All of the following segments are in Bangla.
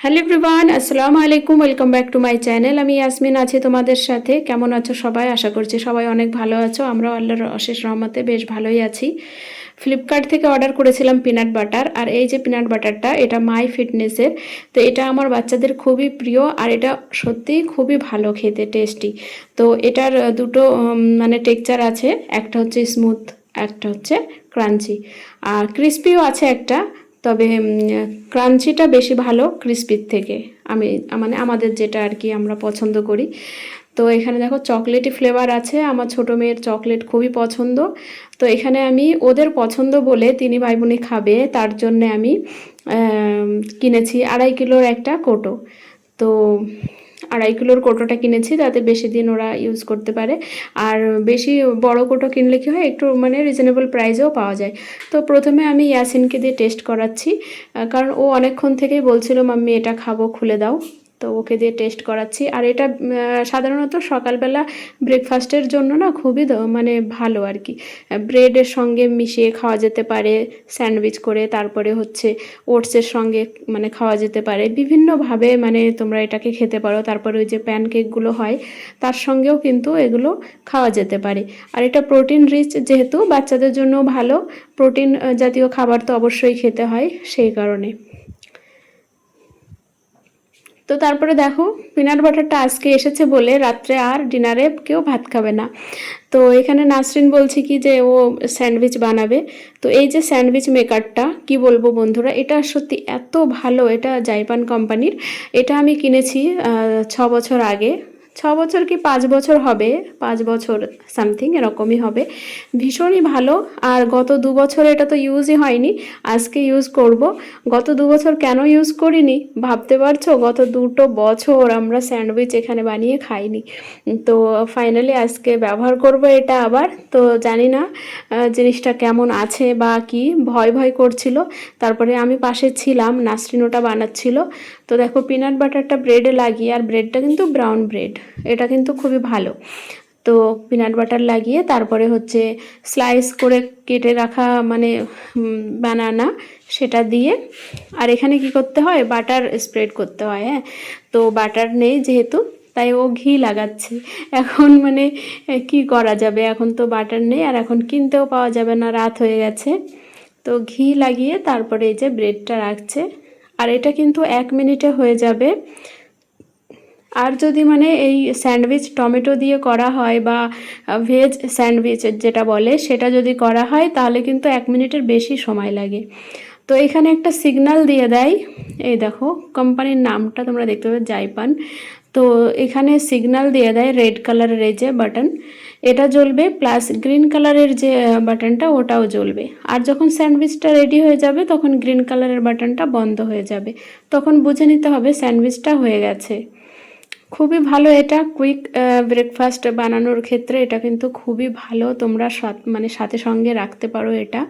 হ্যালো এভরিওয়ান, আসসালামু আলাইকুম। Welcome back to my channel. আমি ইয়াসমিন আছি তোমাদের সাথে। কেমন আছো সবাই? আশা করছি সবাই অনেক ভালো আছো। আমরাও আল্লাহর অশেষ রহমতে বেশ ভালোই আছি। ফ্লিপকার্ট থেকে অর্ডার করেছিলাম পিনাট বাটার, আর এই যে পিনাট বাটারটা, এটা মাই ফিটনেসের। তো এটা আমার বাচ্চাদের খুবই প্রিয়, আর এটা সত্যিই খুবই ভালো খেতে, টেস্টি। তো এটার দুটো মানে টেক্সচার আছে, একটা হচ্ছে স্মুথ, একটা হচ্ছে ক্রাঞ্চি, আর ক্রিস্পিও আছে একটা। তবে ক্রাঞ্চিটা বেশি ভালো ক্রিস্পির থেকে, আমি মানে আমাদের যেটা আর কি আমরা পছন্দ করি। তো এখানে দেখো চকলেটি ফ্লেভার আছে, আমার ছোটো মেয়ের চকলেট খুবই পছন্দ। তো এখানে আমি ওদের পছন্দ বলে, তিনি ভাই বোনই খাবে তার জন্যে আমি কিনেছি 2.5 কিলোর একটা কোটো। তো 2.5 কিলোর কোটোটা কিনেছি যাতে বেশি দিন ওরা ইউজ করতে পারে। আর বেশি বড় কোটো কিনলে কি হয়, একটু মানে রিজনেবল প্রাইসেও পাওয়া যায়। তো প্রথমে আমি ইয়াসিনকে দিয়ে টেস্ট করাচ্ছি, কারণ ও অনেকক্ষণ থেকেই বলছিল মাম্মি এটা খাবো, খুলে দাও। তো ওকে দিয়ে টেস্ট করাচ্ছি। আর এটা সাধারণত সকালবেলা ব্রেকফাস্টের জন্য না খুবই মানে ভালো আর কি। ব্রেডের সঙ্গে মিশিয়ে খাওয়া যেতে পারে, স্যান্ডউইচ করে, তারপরে হচ্ছে ওটসের সঙ্গে মানে খাওয়া যেতে পারে বিভিন্নভাবে, মানে তোমরা এটাকে খেতে পারো। তারপরে ওই যে প্যানকেকগুলো হয় তার সঙ্গেও কিন্তু এগুলো খাওয়া যেতে পারে। আর এটা প্রোটিন রিচ, যেহেতু বাচ্চাদের জন্য ভালো, প্রোটিন জাতীয় খাবার তো অবশ্যই খেতে হয়, সেই কারণে। তো তারপরে দেখো, পিনাট বাটারটা আজকে এসেছে বলে রাত্রে আর ডিনারে কেউ ভাত খাবে না। তো এখানে নাসরিন বলছে কি যে ও স্যান্ডউইচ বানাবে। তো এই যে স্যান্ডউইচ মেকারটা, কি বলবো বন্ধুরা, এটা সত্যি এত ভালো। এটা জাইপান কোম্পানির। এটা আমি কিনেছি 6 বছর আগে। 6 বছর কি 5 বছর হবে, 5 বছর সামথিং এরকমই হবে। ভীষণই ভালো। আর গত 2 বছর এটা তো ইউজই হয়নি, আজকে ইউজ করব। গত 2 বছর কেন ইউজ করিনি ভাবতে পারছো? গত 2 বছর আমরা স্যান্ডউইচ এখানে বানিয়ে খাইনি। তো ফাইনালি আজকে ব্যবহার করব এটা আবার। তো জানি না জিনিসটা কেমন আছে বা কি, ভয় ভয় করছিল। তারপরে আমি পাশে ছিলাম, নাসরিন ওটা বানাচ্ছিল। তো দেখো পিনাট বাটারটা ব্রেডে লাগিয়ে, আর ব্রেডটা কিন্তু ব্রাউন ব্রেড, এটা কিন্তু খুবই ভালো। তো পিনাট বাটার লাগিয়ে তারপরে হচ্ছে স্লাইস করে কেটে রাখা মানে বানানা, সেটা দিয়ে। আর এখানে কি করতে হয়, বাটার স্প্রেড করতে হয়। হ্যাঁ, তো বাটার নেই যেহেতু, তাই ও ঘি লাগাচ্ছে এখন। মানে কি করা যাবে, এখন তো বাটার নেই, আর এখন কিনতেও পাওয়া যাবে না, রাত হয়ে গেছে। তো ঘি লাগিয়ে তারপরে এই যে ব্রেডটা রাখছে। আর এটা কিন্তু 1 মিনিটে হয়ে যাবে। আর যদি মানে এই স্যান্ডউইচ টমেটো দিয়ে করা হয় বা ভেজ স্যান্ডউইচ যেটা বলে, সেটা যদি করা হয় তাহলে কিন্তু 1 মিনিটের বেশি সময় লাগে। তো এখানে একটা সিগন্যাল দিয়ে দেয়, এই দেখো কোম্পানির নামটা তোমরা দেখতে পাবে, জাইপান। তো এখানে সিগন্যাল দিয়ে দেয় রেড কালারের এই যে বাটন, এটা জ্বলবে, প্লাস গ্রিন কালারের যে বাটনটা ওটাও জ্বলবে। আর যখন স্যান্ডউইচটা রেডি হয়ে যাবে তখন গ্রিন কালারের বাটনটা বন্ধ হয়ে যাবে, তখন বুঝে নিতে হবে স্যান্ডউইচটা হয়ে গেছে। খুবই ভালো এটা কুইক ব্রেকফাস্ট বানানোর ক্ষেত্রে, এটা কিন্তু খুবই ভালো। তোমরা মানে সাথে সঙ্গে রাখতে পারো এটা।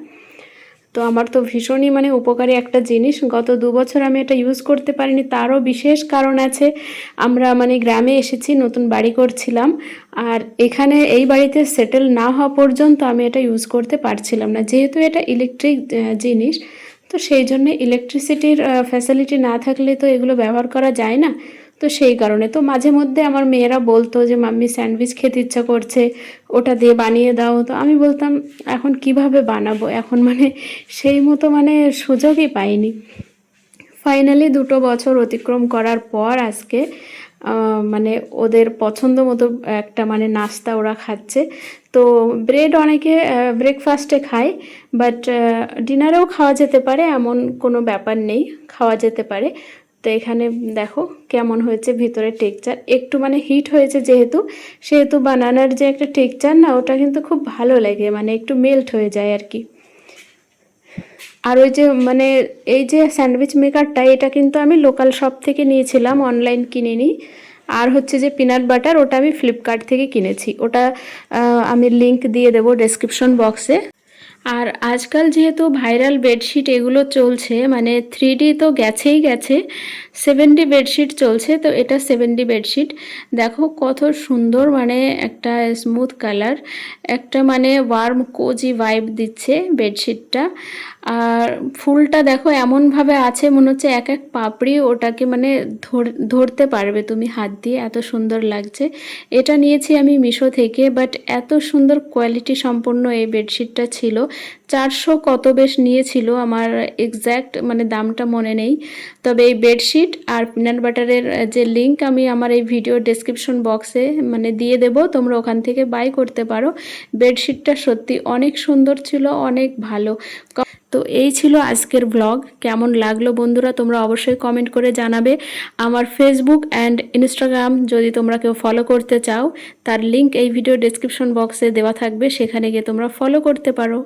তো আমার তো ভীষণই মানে উপকারী একটা জিনিস। গত 2 বছর আমি এটা ইউজ করতে পারিনি, তারও বিশেষ কারণ আছে। আমরা মানে গ্রামে এসেছি, নতুন বাড়ি করছিলাম, আর এখানে এই বাড়িতে সেটেল না হওয়া পর্যন্ত আমি এটা ইউজ করতে পারছিলাম না, যেহেতু এটা ইলেকট্রিক জিনিস। তো সেই জন্য ইলেকট্রিসিটির ফ্যাসিলিটি না থাকলে তো এগুলো ব্যবহার করা যায় না। তো সেই কারণে তো মাঝে মধ্যে আমার মেয়েরা বলতো যে মাম্মি স্যান্ডউইচ খেতে ইচ্ছা করছে, ওটা দিয়ে বানিয়ে দাও। তো আমি বলতাম এখন কিভাবে বানাবো, এখন মানে সেই মতো মানে সুযোগই পাইনি। ফাইনালি 2 বছর অতিক্রম করার পর আজকে মানে ওদের পছন্দ মতো একটা মানে নাস্তা ওরা খাচ্ছে। তো ব্রেড অনেকে ব্রেকফাস্টে খায়, বাট ডিনারেও খাওয়া যেতে পারে, এমন কোনো ব্যাপার নেই, খাওয়া যেতে পারে। তো এখানে দেখো কেমন হয়েছে ভিতরে টেক্সচার, একটু মানে হিট হয়েছে যেহেতু, সেহেতু বানানার যে একটা টেক্সচার না, ওটা কিন্তু খুব ভালো লাগে, মানে একটু মেল্ট হয়ে যায় আর কি। আর ওই যে মানে এই যে স্যান্ডউইচ মেকারটা, এটা কিন্তু আমি লোকাল শপ থেকে নিয়েছিলাম, অনলাইন কিনিনি। আর হচ্ছে যে পিনাট বাটার, ওটা আমি ফ্লিপকার্ট থেকে কিনেছি। ওটা আমি লিংক দিয়ে দেবো ডেসক্রিপশন বক্সে। আর আজকাল যেহেতু ভাইরাল বেডশিট এগুলো চলছে, মানে 3D তো গেছেই গেছে, 7D বেডশিট চলছে। তো এটা 7D বেডশিট, দেখো কত সুন্দর, মানে একটা স্মুথ কালার, একটা মানে ওয়ার্ম কোজি ভাইব দিচ্ছে বেডশিটটা। আর ফুলটা দেখো এমনভাবে আছে, মনে হচ্ছে এক এক পাপড়ি ওটাকে মানে ধরতে পারবে তুমি হাত দিয়ে, এত সুন্দর লাগছে। এটা নিয়েছি আমি মিশো থেকে, বাট এত সুন্দর কোয়ালিটি সম্পন্ন এই বেডশিটটা ছিল। 400 কত বেশ নিয়েছিল, আমার এক্স্যাক্ট মানে দামটা মনে নেই। তবে এই বেডশিট আর পিনাট বাটারের যে লিঙ্ক আমি আমার এই ভিডিও ডেসক্রিপশন বক্সে মানে দিয়ে দেব, তোমরা ওখান থেকে বাই করতে পারো। বেডশিটটা সত্যি অনেক সুন্দর ছিল, অনেক ভালো। তো এই ছিল আজকের ব্লগ। কেমন লাগলো বন্ধুরা তোমরা অবশ্যই কমেন্ট করে জানাবে। আমার ফেসবুক অ্যান্ড ইনস্টাগ্রাম যদি তোমরা কেউ ফলো করতে চাও, তার লিঙ্ক এই ভিডিও ডেসক্রিপশন বক্সে দেওয়া থাকবে, সেখানে গিয়ে তোমরা ফলো করতে পারো।